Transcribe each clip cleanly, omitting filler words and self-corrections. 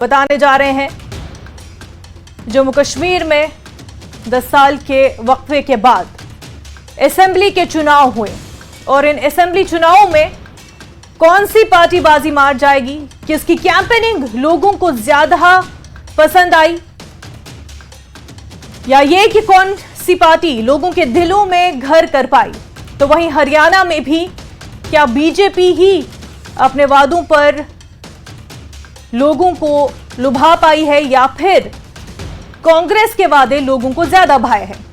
बताने जा रहे हैं। जम्मू कश्मीर में 10 साल के वक्फे के बाद असेंबली के चुनाव हुए और इन असेंबली चुनावों में कौन सी पार्टी बाजी मार जाएगी, किसकी कैंपेनिंग लोगों को ज्यादा पसंद आई, या ये कि कौन सी पार्टी लोगों के दिलों में घर कर पाई। तो वहीं हरियाणा में भी क्या बीजेपी ही अपने वादों पर लोगों को लुभा पाई है या फिर कांग्रेस के वादे लोगों को ज्यादा भाए हैं।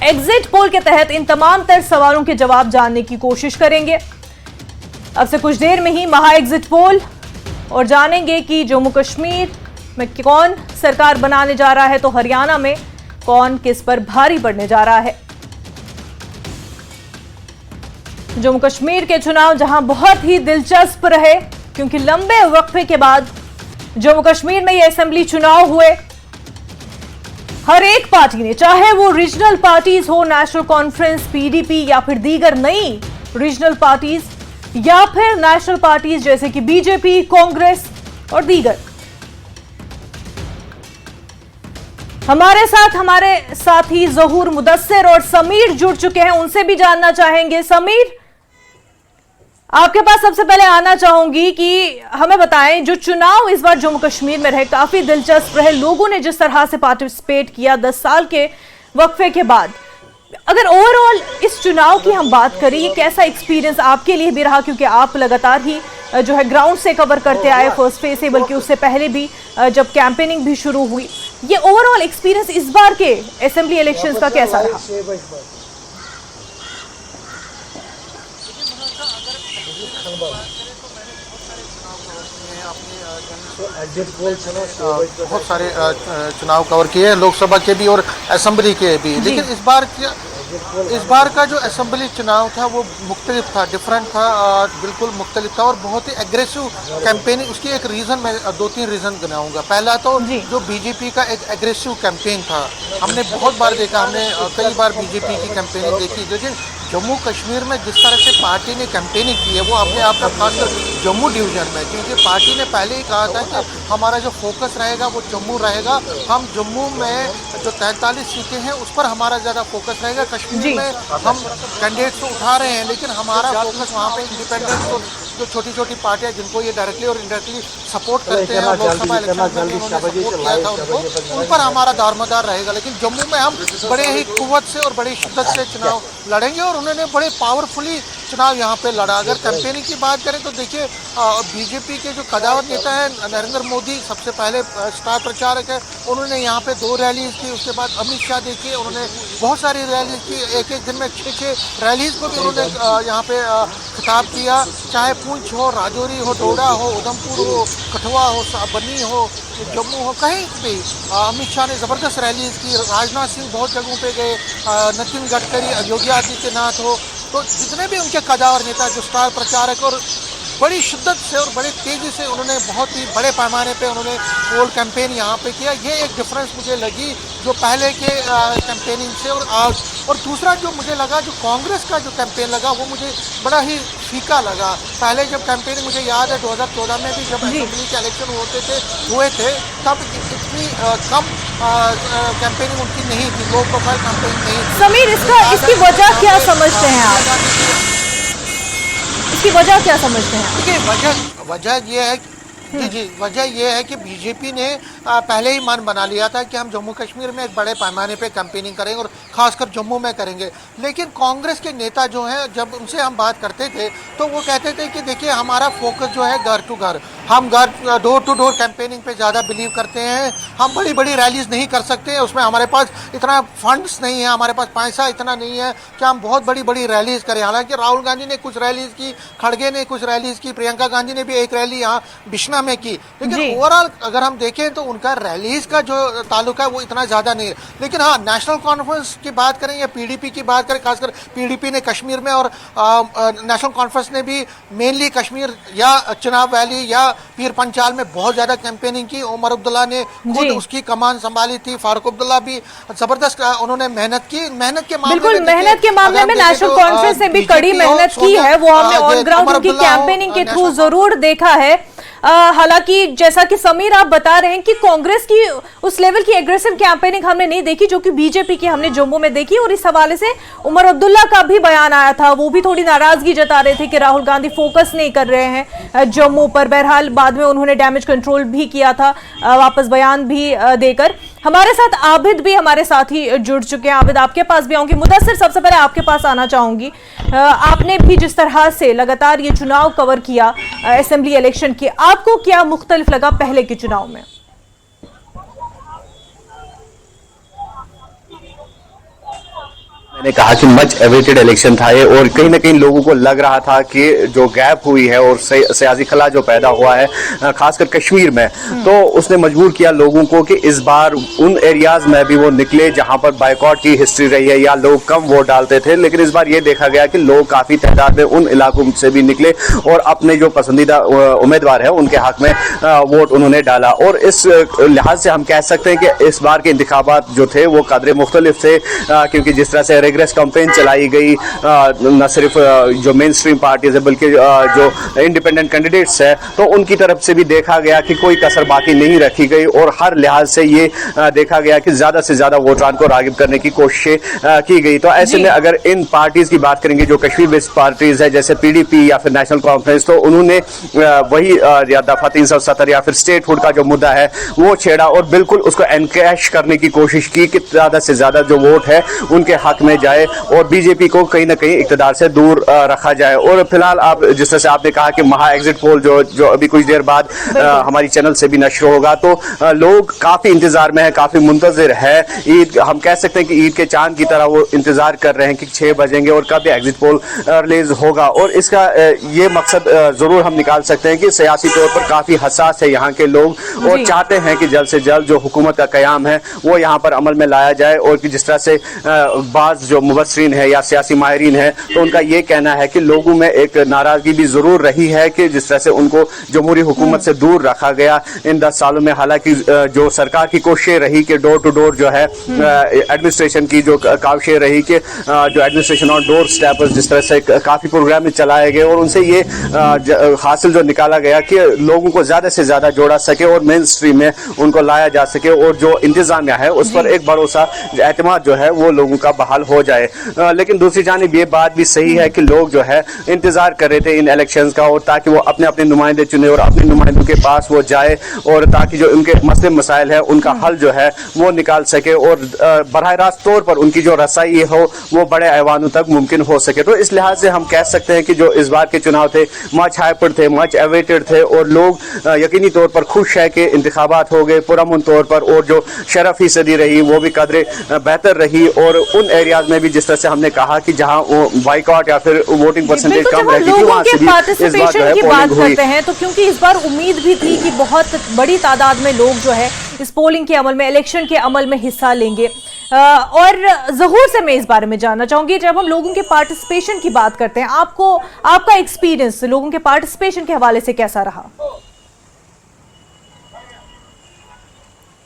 एग्जिट पोल के तहत इन तमाम तर सवालों के जवाब जानने की कोशिश करेंगे। अब से कुछ देर में ही महा एग्जिट पोल और जानेंगे कि जम्मू कश्मीर में कौन सरकार बनाने जा रहा है तो हरियाणा में कौन किस पर भारी पड़ने जा रहा है। जम्मू कश्मीर के चुनाव जहां बहुत ही दिलचस्प रहे क्योंकि लंबे वक्फे के बाद जम्मू कश्मीर में ये असेंबली चुनाव हुए। हर एक पार्टी ने, चाहे वो रीजनल पार्टीज हो, नेशनल कॉन्फ्रेंस, पीडीपी या फिर दीगर नई रीजनल पार्टीज या फिर नेशनल पार्टीज जैसे कि बीजेपी, कांग्रेस और दीगर। हमारे साथी जहूर, मुदस्सिर और समीर जुड़ चुके हैं, उनसे भी जानना चाहेंगे। समीर, आपके पास सबसे पहले आना चाहूंगी कि हमें बताएं, जो चुनाव इस बार जम्मू कश्मीर में रहे काफी दिलचस्प रहे, लोगों ने जिस तरह से पार्टिसिपेट किया 10 साल के वक्फे के बाद, अगर ओवरऑल इस चुनाव की हम बात करें, ये कैसा एक्सपीरियंस आपके लिए भी रहा, क्योंकि आप लगातार ही जो है ग्राउंड से कवर करते आए फर्स्ट फेज से, बल्कि उससे पहले भी जब कैंपेनिंग भी शुरू हुई, ये ओवरऑल एक्सपीरियंस इस बार के असेंबली इलेक्शंस का कैसा रहा? बहुत सारे चुनाव कवर किए, लोकसभा के भी और असेंबली के भी, लेकिन इस बार का जो असेंबली चुनाव था वो मुख्तलिफ था, डिफरेंट था, बिल्कुल मुख्तलिफ था और बहुत ही एग्रेसिव कैंपेनिंग। उसकी एक रीज़न मैं 2-3 रीज़न गिनाऊंगा। पहला तो जो बीजेपी का एक एग्रेसिव कैंपेन था, हमने बहुत बार देखा, हमने कई बार बीजेपी की कैंपेनिंग देखी, लेकिन जम्मू कश्मीर में जिस तरह से पार्टी ने कैंपेनिंग की है वो अपने आप में, खासकर जम्मू डिवीज़न में, क्योंकि पार्टी ने पहले ही कहा था कि हमारा जो फोकस रहेगा वो जम्मू रहेगा, हम जम्मू में जो 43 सीटें हैं उस पर हमारा ज़्यादा फोकस रहेगा। कश्मीर में हम कैंडिडेट्स तो उठा रहे हैं लेकिन हमारा फोकस वहाँ पे इंडिपेंडेंट और जो छोटी छोटी पार्टियाँ जिनको ये डायरेक्टली और इनडायरेक्टली सपोर्ट करते हैं, लोकसभा इलेक्शन में उन्होंने सपोर्ट किया था उनको, उन पर हमारा दारोमदार रहेगा। लेकिन जम्मू में हम बड़े ही कुव्वत से और बड़ी शिद्दत से चुनाव लड़ेंगे और उन्होंने बड़े पावरफुली चुनाव यहाँ पे लड़ा। अगर कैंपेनिंग की बात करें तो देखिए, बीजेपी के जो कदावर नेता है नरेंद्र मोदी सबसे पहले स्टार प्रचारक है, उन्होंने यहाँ पे 2 रैलीज की। उसके बाद अमित शाह देखिए, उन्होंने बहुत सारी रैलीज की, एक दिन में 6 रैलीज को भी उन्होंने यहाँ पे खिताब किया, चाहे पुंछ हो, राजौरी हो, डोडा हो, उधमपुर हो, कठुआ हो, बनी हो, जम्मू हो, कहीं भी अमित शाह ने ज़बरदस्त रैलीज की। राजनाथ सिंह बहुत जगहों पे गए, नितिन गडकरी, योगी आदित्यनाथ हो, तो जितने भी उनके कदावर नेता जो स्टार प्रचारक और बड़ी शिद्दत से और बड़े तेज़ी से उन्होंने बहुत ही बड़े पैमाने पे उन्होंने पोल कैंपेन यहाँ पे किया। ये एक डिफरेंस मुझे लगी जो पहले के कैंपेनिंग से और आज। और दूसरा जो मुझे लगा, जो कांग्रेस का जो कैंपेन लगा वो मुझे बड़ा ही फीका लगा। पहले जब कैंपेनिंग, मुझे याद है 2014 में भी जब असेंबली के इलेक्शन हुए थे तब इतनी कम कैंपेनिंग उनकी नहीं थी, लो प्रोफाइल कैंपेनिंग नहीं थी। समीर, इसकी वजह क्या समझते हैं आप? इसकी वजह क्या समझते हैं? देखिए, वजह ये है वजह यह है कि बीजेपी ने पहले ही मन बना लिया था कि हम जम्मू कश्मीर में एक बड़े पैमाने पे कैंपेनिंग करेंगे और खासकर जम्मू में करेंगे। लेकिन कांग्रेस के नेता जो हैं, जब उनसे हम बात करते थे तो वो कहते थे कि देखिए हमारा फोकस जो है घर टू घर, हम डोर टू डोर कैंपेनिंग पे ज़्यादा बिलीव करते हैं, हम बड़ी बड़ी रैलीज नहीं कर सकते, उसमें हमारे पास इतना फंड्स नहीं है, हमारे पास पैसा इतना नहीं है कि हम बहुत बड़ी बड़ी रैलीज करें। हालांकि राहुल गांधी ने कुछ रैलीज की, खड़गे ने कुछ रैलीज की, प्रियंका गांधी ने भी एक रैली यहाँ बिश्ना में की, लेकिन ओवरऑल अगर हम देखें तो उनका रैलीज का जो ताल्लुक है वो इतना ज़्यादा नहीं है। लेकिन हाँ, नेशनल कॉन्फ्रेंस की बात करें या पीडीपी की बात करें, खासकर पीडीपी ने कश्मीर में और नेशनल कॉन्फ्रेंस ने भी मेनली कश्मीर या चिनाब वैली या पीर पंचाल में बहुत ज़्यादा कैंपेनिंग की। उमर अब्दुल्ला ने खुद उसकी कमान संभाली थी, फारूक अब्दुल्ला भी ज़बरदस्त उन्होंने मेहनत की। मेहनत के मामले में नेशनल कॉन्फ्रेंस ने भी कड़ी मेहनत की है, वो हमने ऑन ग्राउंड उनकी कैंपेनिंग के थ्रू जरूर देखा है। हालांकि जैसा कि समीर आप बता रहे हैं कि कांग्रेस की उस लेवल की एग्रेसिव कैंपेनिंग हमने नहीं देखी जो कि बीजेपी की हमने जम्मू में देखी, और इस हवाले से उमर अब्दुल्ला का भी बयान आया था, वो भी थोड़ी नाराजगी जता रहे थे कि राहुल गांधी फोकस नहीं कर रहे हैं जम्मू पर। बहरहाल बाद में उन्होंने डैमेज कंट्रोल भी किया था, वापस बयान भी देकर। हमारे साथ आबिद भी हमारे साथ ही जुड़ चुके हैं। आबिद, आपके पास भी आऊंगी। मुदस्सिर, सबसे पहले आपके पास आना चाहूंगी। आपने भी जिस तरह से लगातार ये चुनाव कवर किया, असेंबली इलेक्शन की, आपको क्या मुख्तलिफ लगा पहले के चुनाव में? मैंने कहा कि मच एवेटेड इलेक्शन था ये, और कहीं ना कहीं लोगों को लग रहा था कि जो गैप हुई है और सियासी खला जो पैदा हुआ है खासकर कश्मीर में, तो उसने मजबूर किया लोगों को कि इस बार उन एरियाज में भी वो निकले जहां पर बायकॉट की हिस्ट्री रही है या लोग कम वोट डालते थे। लेकिन इस बार ये देखा गया कि लोग काफी तादाद में उन इलाकों से भी निकले और अपने जो पसंदीदा उम्मीदवार है उनके हक में वोट उन्होंने डाला। और इस लिहाज से हम कह सकते हैं कि इस बार के इंतखाबात जो थे वो कदरे मुख्तलिफ थे, क्योंकि जिस तरह से रेग्रेस कैंपेन चलाई गई, न सिर्फ जो मेन स्ट्रीम पार्टीज है बल्कि जो इंडिपेंडेंट कैंडिडेट्स है, तो उनकी तरफ से भी देखा गया कि कोई कसर बाकी नहीं रखी गई, और हर लिहाज से ये देखा गया कि ज्यादा से ज्यादा वोटरान को रागिब करने की कोशिशें की गई। तो ऐसे में अगर इन पार्टीज की बात करेंगे जो कश्मीर बेस्ड पार्टीज है जैसे पीडीपी या फिर नेशनल कॉन्फ्रेंस, तो उन्होंने वही या दफा 370 या फिर स्टेटहुड का जो मुद्दा है वो छेड़ा और बिल्कुल उसको एनकैश करने की कोशिश की कि ज्यादा से ज्यादा जो वोट है उनके हक में जाए और बीजेपी को कहीं ना कहीं इक़्तिदार से दूर रखा जाए। और फिलहाल आप जिस तरह से आपने कहा कि महा एग्जिट पोल जो अभी कुछ देर बाद हमारी चैनल से भी नश्र होगा, तो लोग काफी इंतजार में है, काफी मुंतजिर है। ईद, हम कह सकते हैं कि ईद के चांद की तरह वो इंतजार कर रहे हैं कि 6 बजेंगे और कब एग्जिट पोल रिलीज होगा। और इसका ये मकसद जरूर हम निकाल सकते हैं कि सियासी तौर पर काफी हसास है यहाँ के लोग और चाहते हैं कि जल्द से जल्द जो हुकूमत का कयाम है वो यहाँ पर अमल में लाया जाए। और कि जिस तरह से बाज जो मुबस्सिरीन है या सियासी माहिरीन है, तो उनका ये कहना है कि लोगों में एक नाराजगी भी जरूर रही है कि जिस तरह से उनको जमहूरी हुकूमत से दूर रखा गया इन 10 सालों में। हालांकि जो सरकार की कोशिशें रही कि डोर टू डोर जो है एडमिनिस्ट्रेशन की जो काविशें रही कि जो एडमिनिस्ट्रेशन और डोर स्टेपर्स जिस तरह से काफी प्रोग्राम चलाए गए और उनसे ये हासिल जो निकाला गया कि लोगों को ज्यादा से ज्यादा जोड़ा सके और मेन स्ट्रीम में उनको लाया जा सके और जो इंतजामिया है उस पर एक भरोसा एतमाद जो है वो लोगों का बहाल हो जाए। लेकिन दूसरी जानिब ये बात भी सही है कि लोग जो है इंतजार कर रहे थे इन इलेक्शंस का, और ताकि वो अपने अपने नुमाइंदे चुने और अपने नुमाइंदों के पास वो जाए और ताकि जो उनके मसले मसाइल है उनका हल जो है वो निकाल सके और बराह रास्त तौर पर उनकी जो रसाई हो वो बड़े ऐवानों तक मुमकिन हो सके। तो इस लिहाज से हम कह सकते हैं कि जो इस बार के चुनाव थे मच हाइप्ड थे, मच अवेटेड थे और लोग यकीनी तौर पर खुश है कि इंतखाबात हो गए पुरअमन तौर पर, और जो शरफ फीसदी रही वो भी कदरे बेहतर रही। और उन एरियाज में भी जिस तरह से हमने कहा कि जहां वो बाइकआउट या फिर वोटिंग परसेंटेज कम रहती थी वहां से भी इस बार जो है पोलिंग हुई। करते हैं तो क्योंकि इस बार उम्मीद भी थी कि बहुत बड़ी तादाद में लोग जो है इस पोलिंग के अमल में, इलेक्शन के अमल में हिस्सा लेंगे। और ज़हूर से मैं इस बारे में जानना चाहूंगी, जब हम लोगों के पार्टिसिपेशन की बात करते हैं, आपका एक्सपीरियंस लोगों के पार्टिसिपेशन के हवाले से कैसा रहा?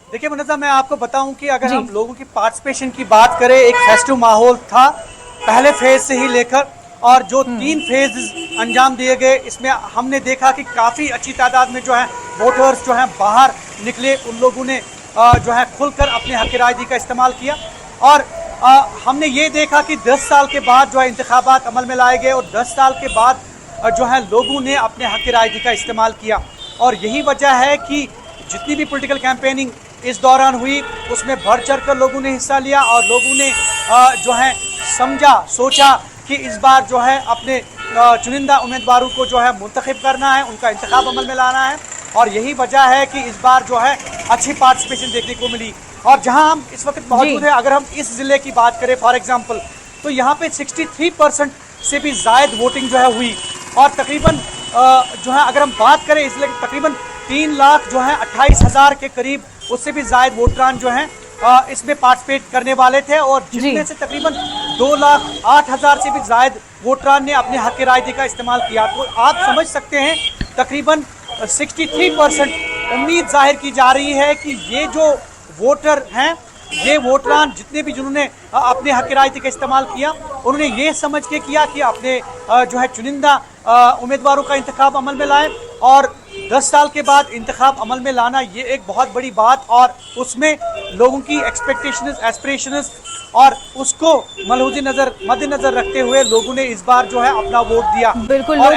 देखिए मुनज़्ज़म, मैं आपको बताऊं कि अगर हम लोगों की पार्टिसिपेशन की बात करें, एक फेस्टिव माहौल था पहले फेज से ही लेकर, और जो 3 फेज अंजाम दिए गए इसमें हमने देखा कि काफ़ी अच्छी तादाद में जो है वोटर्स जो हैं बाहर निकले। उन लोगों ने जो है खुलकर अपने हक राय का इस्तेमाल किया। और हमने ये देखा कि 10 साल के बाद जो है इंतखाबात अमल में लाए गए और 10 साल के बाद जो है लोगों ने अपने हक राय का इस्तेमाल किया। और यही वजह है कि जितनी भी पॉलिटिकल कैंपेनिंग इस दौरान हुई उसमें बढ़ चढ़ कर लोगों ने हिस्सा लिया और लोगों ने जो है समझा, सोचा कि इस बार जो है अपने चुनिंदा उम्मीदवारों को जो है मुंतखब करना है, उनका इंतखाब अमल में लाना है। और यही वजह है कि इस बार जो है अच्छी पार्टिसिपेशन देखने को मिली। और जहां हम इस वक्त मौजूद हैं, अगर हम इस ज़िले की बात करें फॉर एग्जांपल, तो यहाँ पे 63% से भी ज़ायद वोटिंग जो है हुई। और तकरीबन जो है अगर हम बात करें इस ज़िले की, तकरीबन 3 लाख जो है 28,000 के करीब उससे भी ज़ायद वोटरान जो हैं इसमें पार्टिसिपेट करने वाले थे। और जिसमें से तकरीबन 2,08,000 से भी ज़ायद वोटरान ने अपने हक राय का इस्तेमाल किया। तो आप समझ सकते हैं तकरीबन 63% उम्मीद जाहिर की जा रही है कि ये जो वोटर हैं, ये वोटरान जितने भी जिन्होंने अपने हक राय का इस्तेमाल किया, उन्होंने ये समझ के किया कि अपने जो है चुनिंदा उम्मीदवारों का इंतखाब अमल में लाएं और 10 साल के बाद इंतखाब अमल में लाना ये एक बहुत बड़ी बात, और उसमें लोगों की एक्सपेक्टेशंस, एस्पिरेशंस और उसको मद्देनजर रखते हुए लोगों ने इस बार जो है अपना वोट दिया। बिल्कुल। और